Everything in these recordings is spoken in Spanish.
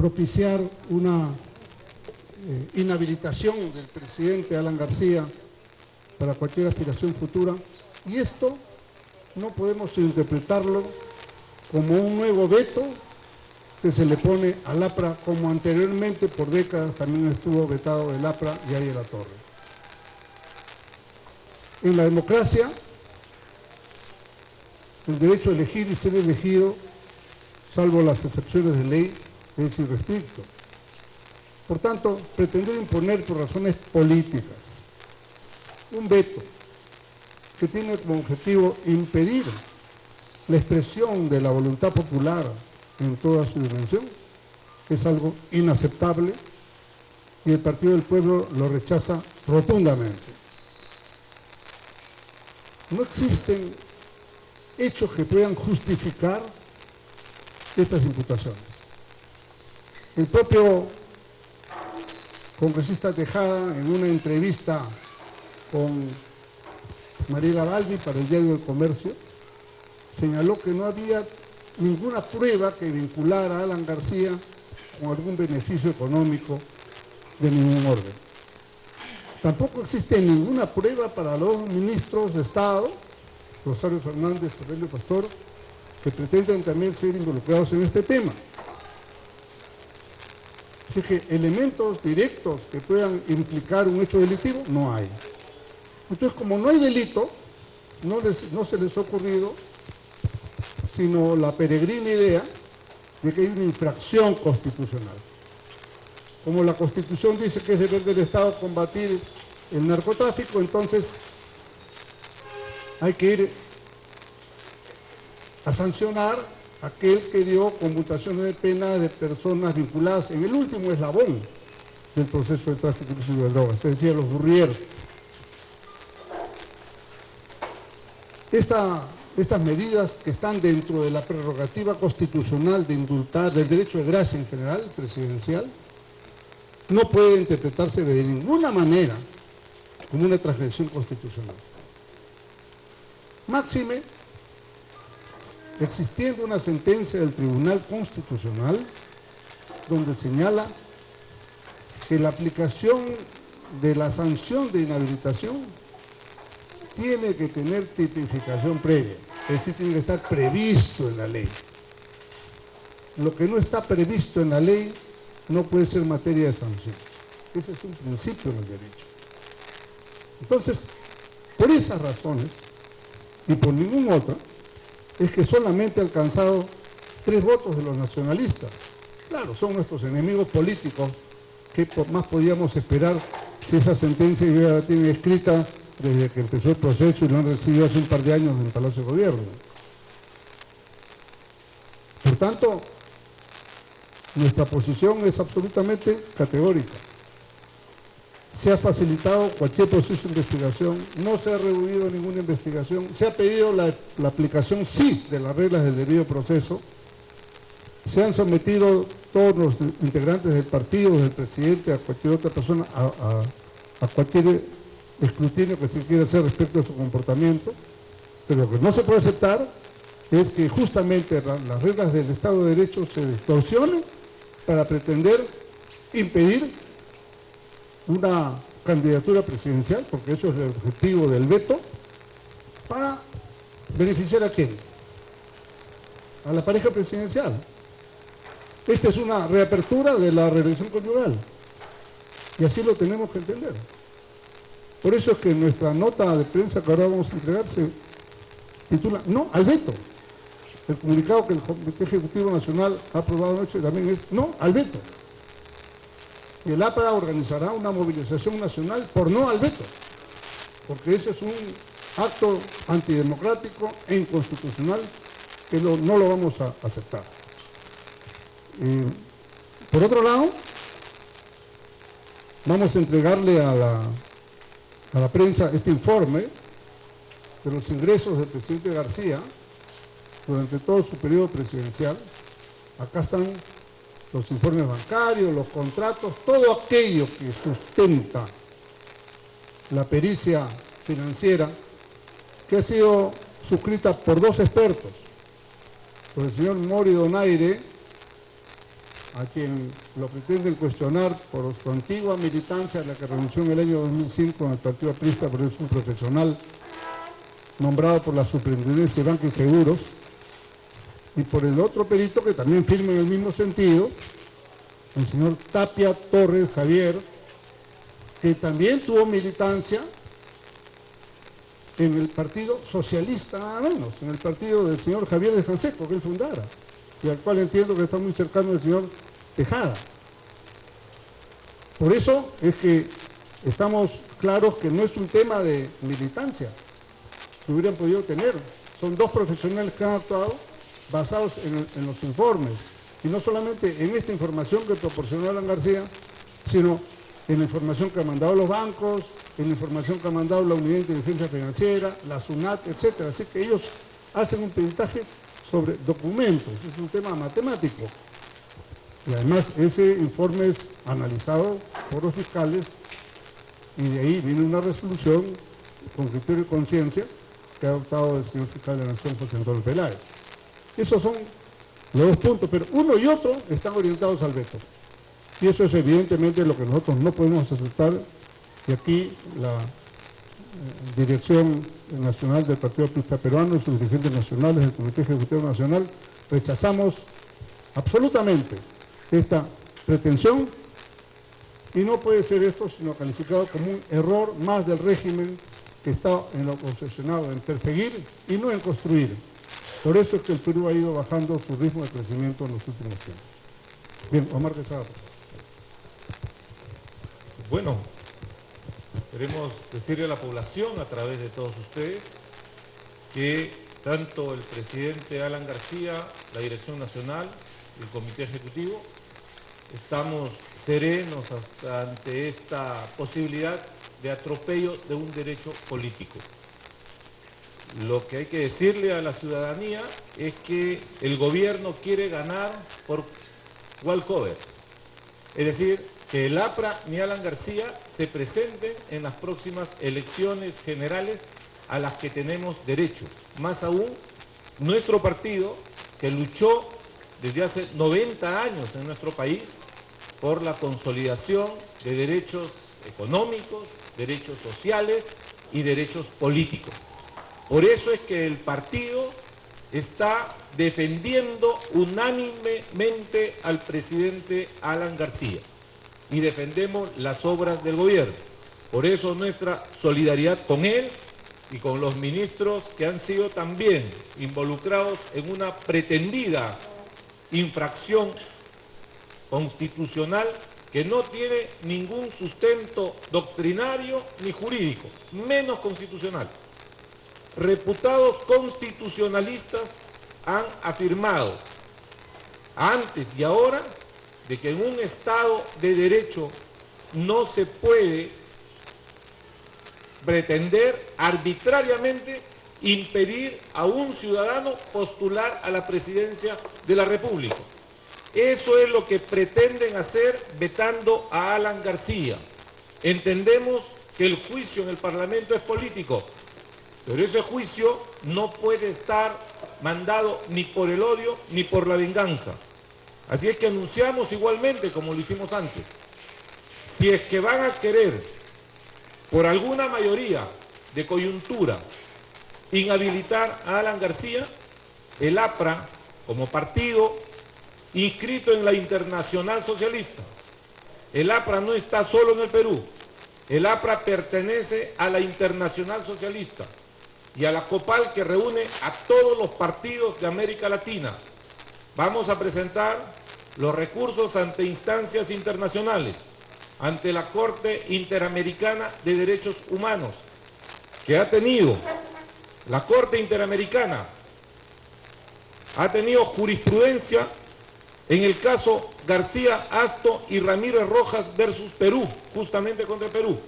propiciar una inhabilitación del presidente Alan García para cualquier aspiración futura, y esto no podemos interpretarlo como un nuevo veto que se le pone al APRA, como anteriormente por décadas también estuvo vetado el APRA y ahí la torre. En la democracia, el derecho a elegir y ser elegido, salvo las excepciones de ley, es irrestricto. Por tanto, pretender imponer por razones políticas un veto que tiene como objetivo impedir la expresión de la voluntad popular en toda su dimensión es algo inaceptable y el Partido del Pueblo lo rechaza rotundamente. No existen hechos que puedan justificar estas imputaciones. El propio congresista Tejada, en una entrevista con Mariela Balbi para el Diario del Comercio, señaló que no había ninguna prueba que vinculara a Alan García con algún beneficio económico de ningún orden. Tampoco existe ninguna prueba para los ministros de Estado, Rosario Fernández y Aurelio Pastor, que pretenden también ser involucrados en este tema. Así que elementos directos que puedan implicar un hecho delictivo, no hay. Entonces, como no hay delito, no se les ha ocurrido sino la peregrina idea de que hay una infracción constitucional. Como la Constitución dice que es deber del Estado combatir el narcotráfico, entonces hay que ir a sancionar a aquel que dio conmutaciones de pena de personas vinculadas en el último eslabón del proceso de tráfico ilícito de drogas, es decir, los burrieros. Estas medidas que están dentro de la prerrogativa constitucional de indultar, del derecho de gracia en general, presidencial, no puede interpretarse de ninguna manera como una transgresión constitucional. Máxime, existiendo una sentencia del Tribunal Constitucional donde señala que la aplicación de la sanción de inhabilitación tiene que tener tipificación previa, es decir, tiene que estar previsto en la ley. Lo que no está previsto en la ley no puede ser materia de sanción. Ese es un principio en el derecho. Entonces, por esas razones, y por ninguna otra, es que solamente ha alcanzado 3 votos de los nacionalistas. Claro, son nuestros enemigos políticos, ¿qué más podíamos esperar si esa sentencia ya la tienen escrita desde que empezó el proceso y lo han recibido hace un par de años en el Palacio de Gobierno? Por tanto, nuestra posición es absolutamente categórica. Se ha facilitado cualquier proceso de investigación, no se ha rehuido ninguna investigación, se ha pedido la aplicación, sí, de las reglas del debido proceso, se han sometido todos los integrantes del partido, del presidente, a cualquier otra persona, a cualquier escrutinio que se quiera hacer respecto a su comportamiento, pero lo que no se puede aceptar es que justamente las reglas del Estado de Derecho se distorsionen para pretender impedir una candidatura presidencial, porque eso es el objetivo del veto, para beneficiar a quién, a la pareja presidencial. Esta es una reapertura de la relación conyugal y así lo tenemos que entender. Por eso es que nuestra nota de prensa que ahora vamos a entregar se titula "No al veto". El comunicado que el Comité Ejecutivo Nacional ha aprobado anoche también es "No al veto". Y el APRA organizará una movilización nacional por "No al veto", porque ese es un acto antidemocrático e inconstitucional que no lo vamos a aceptar. Por otro lado, vamos a entregarle a la prensa este informe de los ingresos del presidente García durante todo su periodo presidencial. Acá están los informes bancarios, los contratos, todo aquello que sustenta la pericia financiera, que ha sido suscrita por 2 expertos, por el señor Mori Donaire a quien lo pretenden cuestionar por su antigua militancia, a la que renunció en el año 2005 en el Partido Aprista, pero es un profesional nombrado por la Superintendencia de Banca y Seguros, y por el otro perito que también firma en el mismo sentido, el señor Tapia Torres Javier, que también tuvo militancia en el Partido Socialista, nada menos, en el partido del señor Javier de Canseco, que él fundara, y al cual entiendo que está muy cercano el señor Tejada. Por eso es que estamos claros que no es un tema de militancia que hubieran podido tener. Son dos profesionales que han actuado basados en los informes, y no solamente en esta información que proporcionó Alan García, sino en la información que han mandado los bancos, en la información que ha mandado la Unidad de Inteligencia Financiera, la SUNAT, etcétera. Así que ellos hacen un peritaje sobre documentos, es un tema matemático. Y además ese informe es analizado por los fiscales y de ahí viene una resolución con criterio y conciencia que ha adoptado el señor fiscal de la Nación, José Antonio Peláez. Esos son los dos puntos, pero uno y otro están orientados al veto. Y eso es evidentemente lo que nosotros no podemos aceptar, y aquí la Dirección Nacional del Partido Aprista Peruano y sus dirigentes nacionales del Comité Ejecutivo Nacional rechazamos absolutamente esta pretensión, y no puede ser esto sino calificado como un error más del régimen que está en lo obsesionado en perseguir y no en construir. Por eso es que el Perú ha ido bajando su ritmo de crecimiento en los últimos tiempos. Bien, Omar Quesada. Bueno, queremos decirle a la población a través de todos ustedes que tanto el presidente Alan García, la Dirección Nacional y el Comité Ejecutivo estamos serenos ante esta posibilidad de atropello de un derecho político. Lo que hay que decirle a la ciudadanía es que el gobierno quiere ganar por walkover, es decir, que el APRA ni Alan García se presenten en las próximas elecciones generales a las que tenemos derecho. Más aún, nuestro partido, que luchó desde hace 90 años en nuestro país por la consolidación de derechos económicos, derechos sociales y derechos políticos. Por eso es que el partido está defendiendo unánimemente al presidente Alan García y defendemos las obras del gobierno. Por eso nuestra solidaridad con él y con los ministros que han sido también involucrados en una pretendida infracción constitucional que no tiene ningún sustento doctrinario ni jurídico, menos constitucional. Reputados constitucionalistas han afirmado antes y ahora de que en un Estado de Derecho no se puede pretender arbitrariamente impedir a un ciudadano postular a la presidencia de la República. Eso es lo que pretenden hacer vetando a Alan García. Entendemos que el juicio en el Parlamento es político, pero ese juicio no puede estar mandado ni por el odio ni por la venganza. Así es que anunciamos igualmente, como lo hicimos antes, si es que van a querer, por alguna mayoría de coyuntura, inhabilitar a Alan García, el APRA, como partido inscrito en la Internacional Socialista, el APRA no está solo en el Perú, el APRA pertenece a la Internacional Socialista y a la COPAL, que reúne a todos los partidos de América Latina. Vamos a presentar los recursos ante instancias internacionales, ante la Corte Interamericana de Derechos Humanos, que ha tenido, la Corte Interamericana ha tenido jurisprudencia en el caso García Hasto y Ramírez Rojas versus Perú, justamente contra Perú.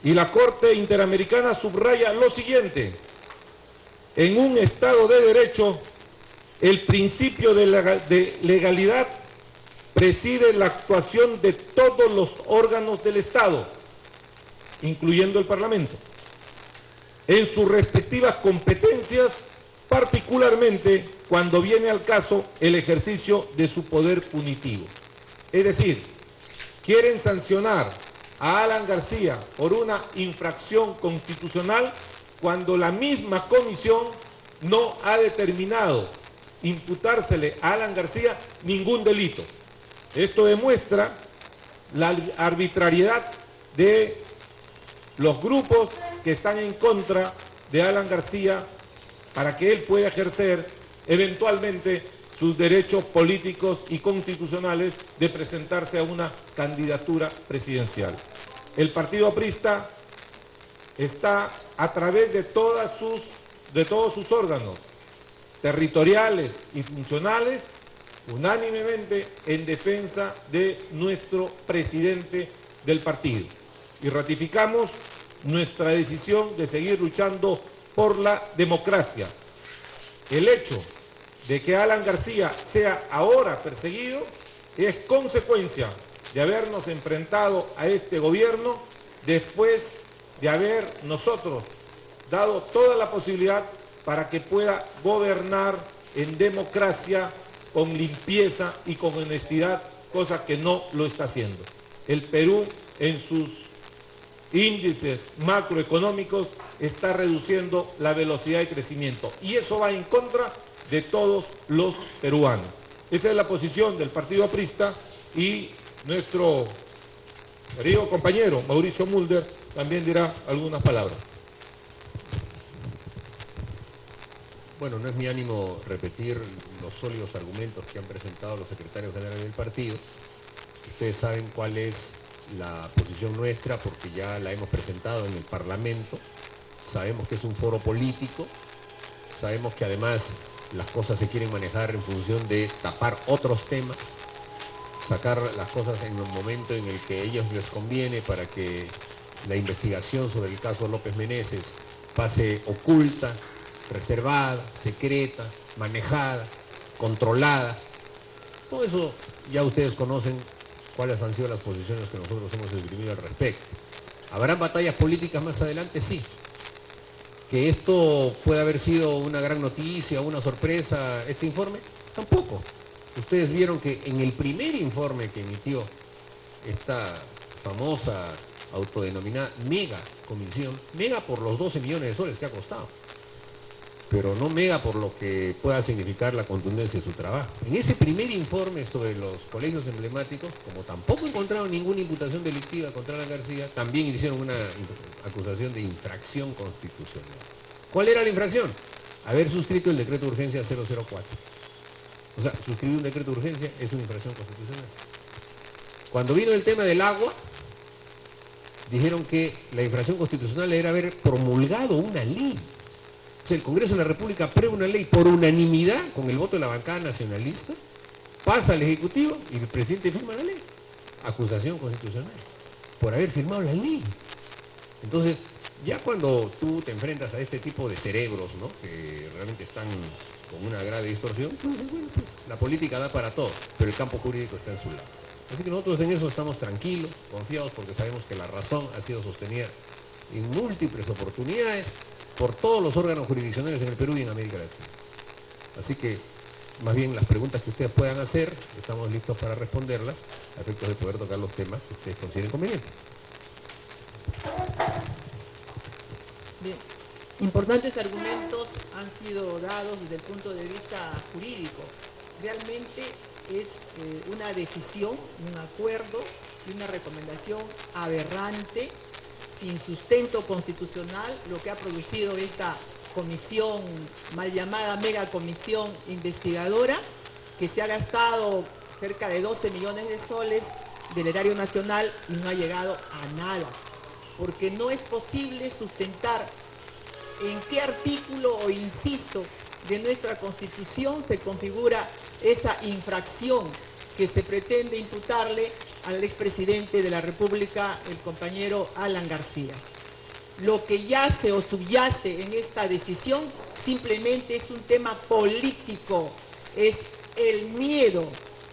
Y la Corte Interamericana subraya lo siguiente: en un Estado de Derecho, el principio de legalidad preside la actuación de todos los órganos del Estado, incluyendo el Parlamento, en sus respectivas competencias particularmente cuando viene al caso el ejercicio de su poder punitivo. Es decir, quieren sancionar a Alan García por una infracción constitucional cuando la misma comisión no ha determinado imputársele a Alan García ningún delito. Esto demuestra la arbitrariedad de los grupos que están en contra de Alan García para que él pueda ejercer eventualmente sus derechos políticos y constitucionales de presentarse a una candidatura presidencial. El Partido Aprista está a través de todos sus órganos territoriales y funcionales unánimemente en defensa de nuestro presidente del partido y ratificamos nuestra decisión de seguir luchando por la democracia. El hecho de que Alan García sea ahora perseguido es consecuencia de habernos enfrentado a este gobierno después de haber nosotros dado toda la posibilidad para que pueda gobernar en democracia, con limpieza y con honestidad, cosa que no lo está haciendo. El Perú, en sus índices macroeconómicos, está reduciendo la velocidad de crecimiento y eso va en contra de todos los peruanos. Esa es la posición del Partido Aprista y nuestro querido compañero Mauricio Mulder también dirá algunas palabras. Bueno, no es mi ánimo repetir los sólidos argumentos que han presentado los secretarios generales del partido. Ustedes saben cuál es la posición nuestra porque ya la hemos presentado en el Parlamento. Sabemos que es un foro político, sabemos que además las cosas se quieren manejar en función de tapar otros temas, sacar las cosas en un momento en el que a ellos les conviene para que la investigación sobre el caso López Meneses pase oculta, reservada, secreta, manejada, controlada. Todo eso ya ustedes conocen cuáles han sido las posiciones que nosotros hemos esgrimido al respecto. ¿Habrán batallas políticas más adelante? Sí. ¿Que esto puede haber sido una gran noticia, una sorpresa, este informe? Tampoco. Ustedes vieron que en el primer informe que emitió esta famosa autodenominada mega comisión, mega por los 12 millones de soles que ha costado, pero no mega por lo que pueda significar la contundencia de su trabajo. En ese primer informe sobre los colegios emblemáticos, como tampoco encontraron ninguna imputación delictiva contra Alan García, también hicieron una acusación de infracción constitucional. ¿Cuál era la infracción? Haber suscrito el decreto de urgencia 004. O sea, suscribir un decreto de urgencia es una infracción constitucional. Cuando vino el tema del agua, dijeron que la infracción constitucional era haber promulgado una ley. O sea, el Congreso de la República aprueba una ley por unanimidad, con el voto de la bancada nacionalista, pasa al Ejecutivo y el presidente firma la ley. Acusación constitucional, por haber firmado la ley. Entonces, ya cuando tú te enfrentas a este tipo de cerebros, ¿no?, que realmente están con una grave distorsión, pues, bueno, pues la política da para todo, pero el campo jurídico está en su lado. Así que nosotros en eso estamos tranquilos, confiados, porque sabemos que la razón ha sido sostenida en múltiples oportunidades por todos los órganos jurisdiccionales en el Perú y en América Latina. Así que, más bien, las preguntas que ustedes puedan hacer, estamos listos para responderlas, a efectos de poder tocar los temas que ustedes consideren convenientes. Bien. Importantes argumentos han sido dados desde el punto de vista jurídico. Realmente es una decisión, un acuerdo y una recomendación aberrante, sin sustento constitucional, lo que ha producido esta comisión, mal llamada mega comisión investigadora, que se ha gastado cerca de 12 millones de soles del erario nacional y no ha llegado a nada, porque no es posible sustentar en qué artículo o inciso de nuestra Constitución se configura esa infracción que se pretende imputarle al expresidente de la República, el compañero Alan García. Lo que yace o subyace en esta decisión simplemente es un tema político, es el miedo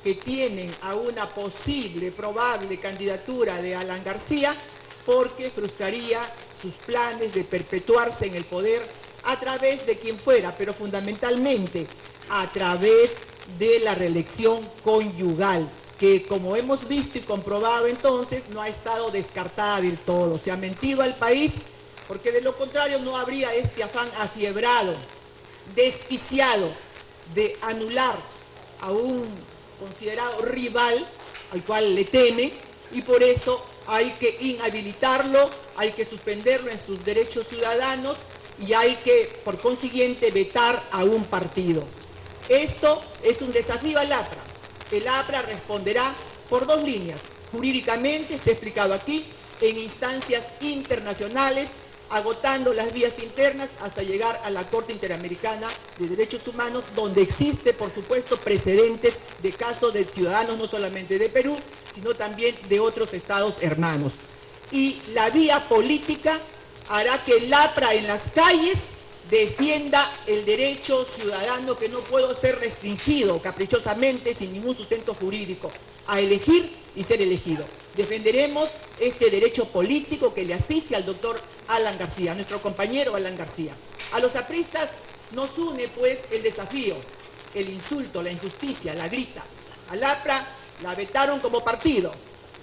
que tienen a una posible, probable candidatura de Alan García, porque frustraría sus planes de perpetuarse en el poder a través de quien fuera, pero fundamentalmente a través de la reelección conyugal, que como hemos visto y comprobado entonces, no ha estado descartada del todo. Se ha mentido al país, porque de lo contrario no habría este afán afiebrado, desquiciado, de anular a un considerado rival al cual le teme, y por eso hay que inhabilitarlo, hay que suspenderlo en sus derechos ciudadanos y hay que, por consiguiente, vetar a un partido. Esto es un desafío al APRA. El APRA responderá por dos líneas. Jurídicamente, está explicado aquí, en instancias internacionales, agotando las vías internas hasta llegar a la Corte Interamericana de Derechos Humanos, donde existe, por supuesto, precedentes de casos de ciudadanos no solamente de Perú, sino también de otros estados hermanos. Y la vía política hará que el APRA en las calles defienda el derecho ciudadano, que no puede ser restringido caprichosamente, sin ningún sustento jurídico, a elegir y ser elegido. Defenderemos este derecho político que le asiste al doctor Alan García, nuestro compañero Alan García. A los apristas nos une, pues, el desafío, el insulto, la injusticia, la grita. Al APRA la vetaron como partido,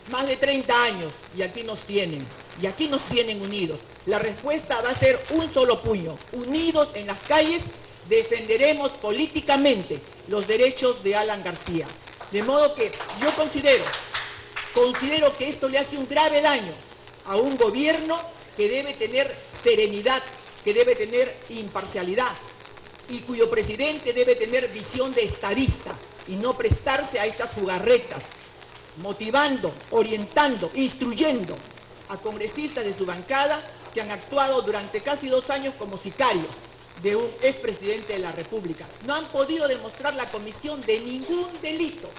más de 30 años, y aquí nos tienen unidos. La respuesta va a ser un solo puño, unidos en las calles, defenderemos políticamente los derechos de Alan García. De modo que yo considero que esto le hace un grave daño a un gobierno que debe tener serenidad, que debe tener imparcialidad, y cuyo presidente debe tener visión de estadista y no prestarse a estas jugarretas, motivando, orientando, instruyendo a congresistas de su bancada que han actuado durante casi 2 años como sicarios de un expresidente de la República. No han podido demostrar la comisión de ningún delito,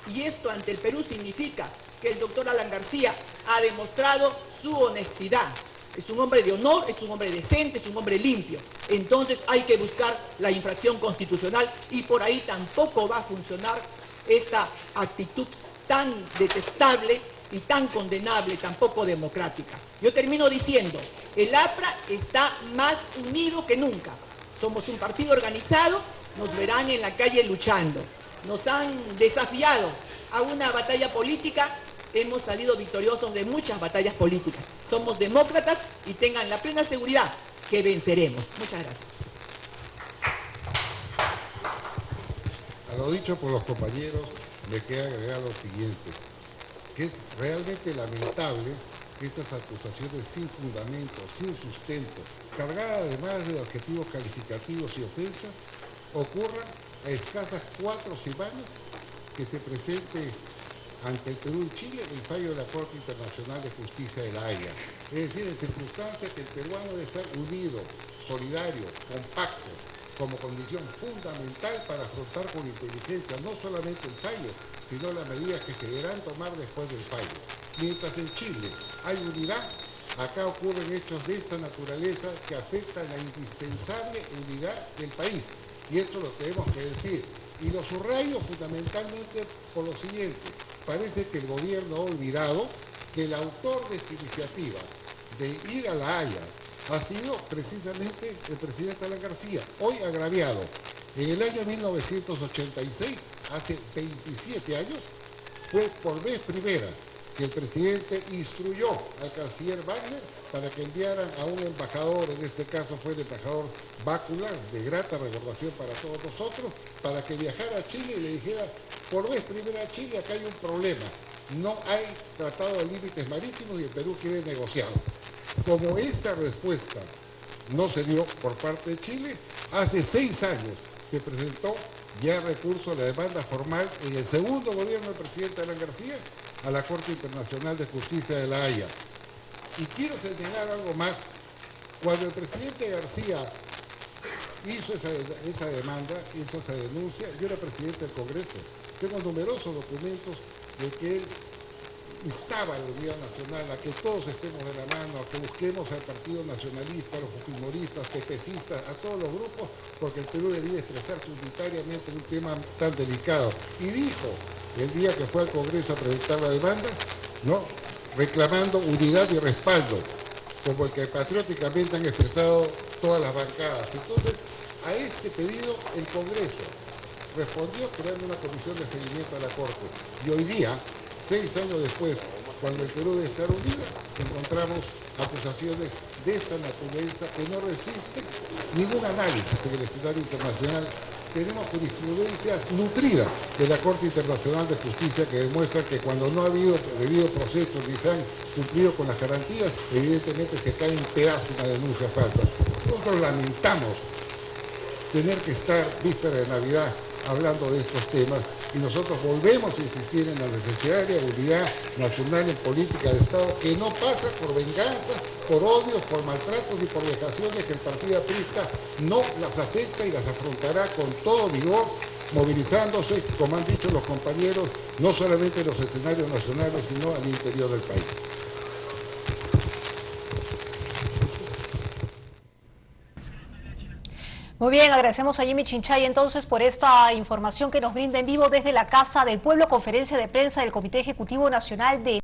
y esto ante el Perú significa que el doctor Alan García ha demostrado su honestidad. Es un hombre de honor, es un hombre decente, es un hombre limpio. Entonces hay que buscar la infracción constitucional, y por ahí tampoco va a funcionar esta actitud tan detestable y tan condenable, tan poco democrática. Yo termino diciendo, el APRA está más unido que nunca. Somos un partido organizado, nos verán en la calle luchando. Nos han desafiado a una batalla política, hemos salido victoriosos de muchas batallas políticas. Somos demócratas y tengan la plena seguridad que venceremos. Muchas gracias. A lo dicho por los compañeros, me queda agregar lo siguiente, que es realmente lamentable que estas acusaciones sin fundamento, sin sustento, cargadas además de adjetivos calificativos y ofensas, ocurran a escasas 4 semanas que se presente ante el Perú y Chile el fallo de la Corte Internacional de Justicia de La Haya. Es decir, en circunstancias que el peruano debe estar unido, solidario, compacto, como condición fundamental para afrontar con inteligencia no solamente el fallo, sino las medidas que se deberán tomar después del fallo. Mientras en Chile hay unidad, acá ocurren hechos de esta naturaleza que afectan la indispensable unidad del país. Y esto lo tenemos que decir. Y lo subrayo fundamentalmente por lo siguiente. Parece que el gobierno ha olvidado que el autor de esta iniciativa de ir a La Haya ha sido precisamente el presidente Alan García, hoy agraviado. En el año 1986, hace 27 años, fue por vez primera que el presidente instruyó al canciller Wagner para que enviaran a un embajador, en este caso fue el embajador Bácula, de grata recordación para todos nosotros, para que viajara a Chile y le dijera, por vez primera a Chile, acá hay un problema, no hay tratado de límites marítimos y el Perú quiere negociar. Como esta respuesta no se dio por parte de Chile, hace 6 años se presentó ya recurso a la demanda formal en el segundo gobierno del presidente Alan García a la Corte Internacional de Justicia de La Haya. Y quiero señalar algo más. Cuando el presidente García hizo esa demanda, hizo esa denuncia, yo era presidente del Congreso. Tengo numerosos documentos de que él instaba a la unidad nacional, a que todos estemos de la mano, a que busquemos al Partido Nacionalista, a los fujimoristas, pepecistas, a todos los grupos, porque el Perú debía expresarse unitariamente en un tema tan delicado. Y dijo, el día que fue al Congreso a presentar la demanda, ¿no?, reclamando unidad y respaldo. como el que patrióticamente han expresado todas las bancadas. Entonces, a este pedido el Congreso respondió creando una comisión de seguimiento a la Corte. Y hoy día, 6 años después, cuando el Perú debe estar unido, encontramos acusaciones de esta naturaleza que no resisten ningún análisis en el escenario internacional. Tenemos jurisprudencias nutridas de la Corte Internacional de Justicia que demuestran que cuando no ha habido debido proceso ni se han cumplido con las garantías, evidentemente se cae en pedazos una denuncia falsa. Nosotros lamentamos tener que estar víspera de Navidad hablando de estos temas y nosotros volvemos a insistir en la necesidad de unidad nacional en política de Estado que no pasa por venganza, por odios, por maltratos y por vejaciones que el partido aprista no las acepta y las afrontará con todo vigor, movilizándose, como han dicho los compañeros, no solamente en los escenarios nacionales, sino al interior del país. Muy bien, agradecemos a Jimmy Chinchay entonces por esta información que nos brinda en vivo desde la Casa del Pueblo, conferencia de prensa del Comité Ejecutivo Nacional de